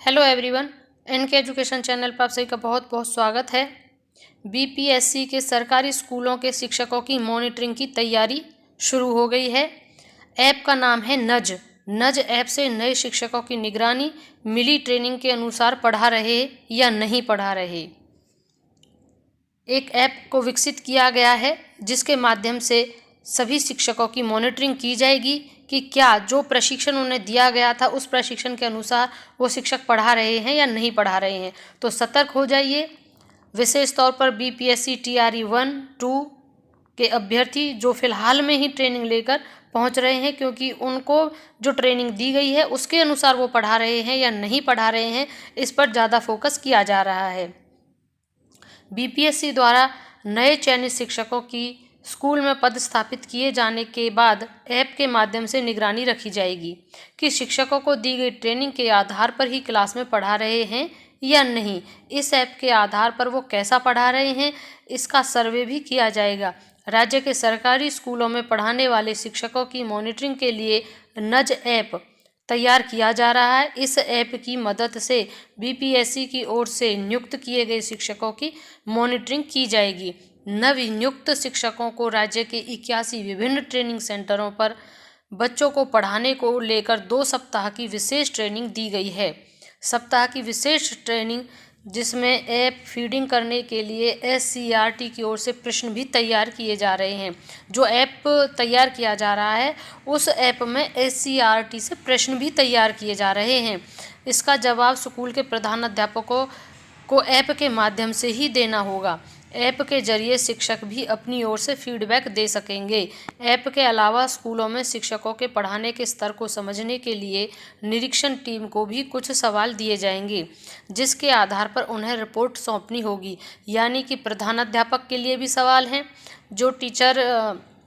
Hello everyone, NK education channel पर आप सभी का बहुत बहुत स्वागत है। बीपीएससी के सरकारी स्कूलों के शिक्षकों की मॉनिटरिंग की तैयारी शुरू हो गई है। ऐप का नाम है नज। नज ऐप से नए शिक्षकों की निगरानी, मिली ट्रेनिंग के अनुसार पढ़ा रहे या नहीं पढ़ा रहे। एक ऐप को विकसित किया गया है जिसके माध्यम से सभी शिक्षकों की मॉनिटरिंग की जाएगी कि क्या जो प्रशिक्षण उन्हें दिया गया था उस प्रशिक्षण के अनुसार वो शिक्षक पढ़ा रहे हैं या नहीं पढ़ा रहे हैं। तो सतर्क हो जाइए। विशेष तौर पर बीपीएससी टीआरई 1, 2 के अभ्यर्थी जो फिलहाल में ही ट्रेनिंग लेकर पहुंच रहे हैं, क्योंकि उनको जो ट्रेनिंग दी गई है उसके अनुसार वो पढ़ा रहे हैं या नहीं पढ़ा रहे हैं, इस पर ज़्यादा फोकस किया जा रहा है। बीपीएससी द्वारा नए चयनित शिक्षकों की स्कूल में पद स्थापित किए जाने के बाद ऐप के माध्यम से निगरानी रखी जाएगी कि शिक्षकों को दी गई ट्रेनिंग के आधार पर ही क्लास में पढ़ा रहे हैं या नहीं। इस ऐप के आधार पर वो कैसा पढ़ा रहे हैं, इसका सर्वे भी किया जाएगा। राज्य के सरकारी स्कूलों में पढ़ाने वाले शिक्षकों की मॉनिटरिंग के लिए नज ऐप तैयार किया जा रहा है। इस ऐप की मदद से बीपीएससी की ओर से नियुक्त किए गए शिक्षकों की मॉनिटरिंग की जाएगी। नवनियुक्त शिक्षकों को राज्य के 81 विभिन्न ट्रेनिंग सेंटरों पर बच्चों को पढ़ाने को लेकर 2 सप्ताह की विशेष ट्रेनिंग दी गई है। सप्ताह की विशेष ट्रेनिंग जिसमें ऐप फीडिंग करने के लिए एससीईआरटी की ओर से प्रश्न भी तैयार किए जा रहे हैं। जो ऐप तैयार किया जा रहा है उस ऐप में एससीईआरटी से प्रश्न भी तैयार किए जा रहे हैं। इसका जवाब स्कूल के प्रधानाध्यापकों को ऐप के माध्यम से ही देना होगा। ऐप के जरिए शिक्षक भी अपनी ओर से फीडबैक दे सकेंगे। ऐप के अलावा स्कूलों में शिक्षकों के पढ़ाने के स्तर को समझने के लिए निरीक्षण टीम को भी कुछ सवाल दिए जाएंगे, जिसके आधार पर उन्हें रिपोर्ट सौंपनी होगी। यानी कि प्रधानाध्यापक के लिए भी सवाल हैं, जो टीचर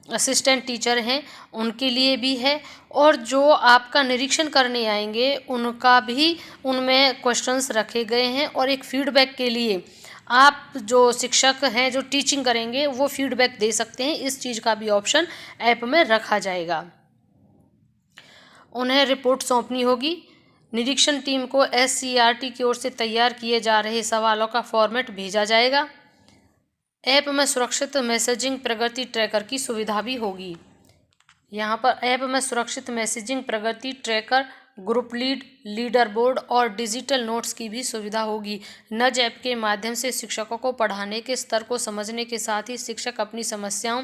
असिस्टेंट टीचर हैं उनके लिए भी है, और जो आपका निरीक्षण करने आएंगे उनका भी उनमें क्वेश्चंस रखे गए हैं। और एक फीडबैक के लिए आप जो शिक्षक हैं जो टीचिंग करेंगे वो फीडबैक दे सकते हैं। इस चीज़ का भी ऑप्शन ऐप में रखा जाएगा। उन्हें रिपोर्ट सौंपनी होगी। निरीक्षण टीम को एससीईआरटी की ओर से तैयार किए जा रहे सवालों का फॉर्मेट भेजा जाएगा। ऐप में सुरक्षित मैसेजिंग प्रगति ट्रैकर की सुविधा भी होगी। यहाँ पर ऐप में सुरक्षित मैसेजिंग प्रगति ट्रैकर, ग्रुप लीडर बोर्ड और डिजिटल नोट्स की भी सुविधा होगी। नज ऐप के माध्यम से शिक्षकों को पढ़ाने के स्तर को समझने के साथ ही शिक्षक अपनी समस्याओं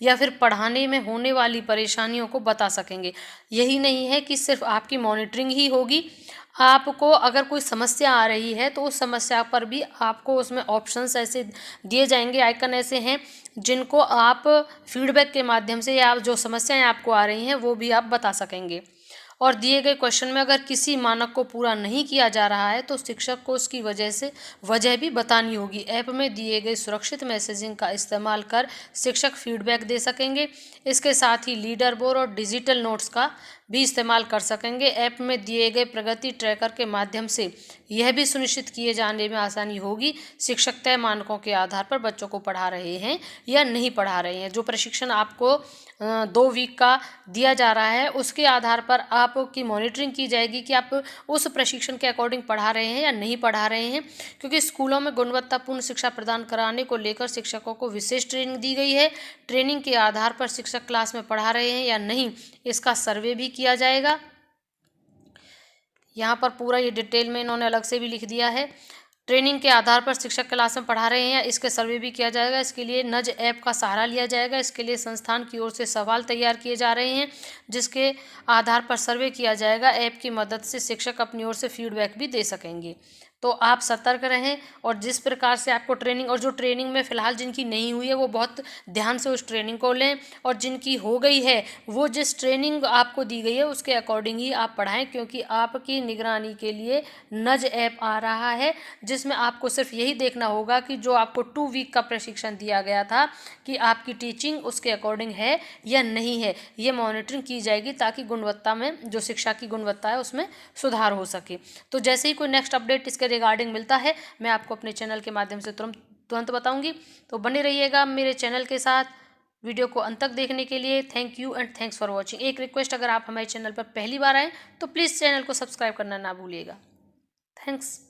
या फिर पढ़ाने में होने वाली परेशानियों को बता सकेंगे। यही नहीं है कि सिर्फ आपकी मॉनिटरिंग ही होगी, आपको अगर कोई समस्या आ रही है तो उस समस्या पर भी आपको उसमें ऑप्शंस ऐसे दिए जाएंगे, आइकन ऐसे हैं जिनको आप फीडबैक के माध्यम से या जो समस्याएं आपको आ रही हैं वो भी आप बता सकेंगे। और दिए गए क्वेश्चन में अगर किसी मानक को पूरा नहीं किया जा रहा है तो शिक्षक को उसकी वजह भी बतानी होगी। ऐप में दिए गए सुरक्षित मैसेजिंग का इस्तेमाल कर शिक्षक फीडबैक दे सकेंगे। इसके साथ ही लीडर बोर्ड और डिजिटल नोट्स का भी इस्तेमाल कर सकेंगे। ऐप में दिए गए प्रगति ट्रैकर के माध्यम से यह भी सुनिश्चित किए जाने में आसानी होगी शिक्षक तय मानकों के आधार पर बच्चों को पढ़ा रहे हैं या नहीं पढ़ा रहे हैं। जो प्रशिक्षण आपको 2 वीक का दिया जा रहा है उसके आधार पर आपकी मॉनिटरिंग की जाएगी कि आप उस प्रशिक्षण के अकॉर्डिंग पढ़ा रहे हैं या नहीं पढ़ा रहे हैं। क्योंकि स्कूलों में गुणवत्तापूर्ण शिक्षा प्रदान कराने को लेकर शिक्षकों को विशेष ट्रेनिंग दी गई है। ट्रेनिंग के आधार पर शिक्षक क्लास में पढ़ा रहे हैं या नहीं, इसका सर्वे भी किया जाएगा। यहाँ पर पूरा ये डिटेल में इन्होंने अलग से भी लिख दिया है। ट्रेनिंग के आधार पर शिक्षक क्लास में पढ़ा रहे हैं, इसके सर्वे भी किया जाएगा। इसके लिए नज ऐप का सहारा लिया जाएगा। इसके लिए संस्थान की ओर से सवाल तैयार किए जा रहे हैं जिसके आधार पर सर्वे किया जाएगा। ऐप की मदद से शिक्षक अपनी ओर से फीडबैक भी दे सकेंगे। तो आप सतर्क रहें और जिस प्रकार से आपको ट्रेनिंग, और जो ट्रेनिंग में फ़िलहाल जिनकी नहीं हुई है वो बहुत ध्यान से उस ट्रेनिंग को लें, और जिनकी हो गई है वो जिस ट्रेनिंग आपको दी गई है उसके अकॉर्डिंग ही आप पढ़ाएं। क्योंकि आपकी निगरानी के लिए नज ऐप आ रहा है जिसमें आपको सिर्फ यही देखना होगा कि जो आपको 2 वीक का प्रशिक्षण दिया गया था कि आपकी टीचिंग उसके अकॉर्डिंग है या नहीं है। ये मॉनिटरिंग की जाएगी ताकि गुणवत्ता में, जो शिक्षा की गुणवत्ता है उसमें सुधार हो सके। तो जैसे ही कोई नेक्स्ट अपडेट इसके रिगार्डिंग मिलता है मैं आपको अपने चैनल के माध्यम से तुरंत बताऊंगी। तो बने रहिएगा मेरे चैनल के साथ। वीडियो को अंत तक देखने के लिए thank you and thanks for watching. एक रिक्वेस्ट, अगर आप हमारे चैनल पर पहली बार आएँ तो प्लीज़ चैनल को सब्सक्राइब करना ना भूलिएगा। थैंक्स।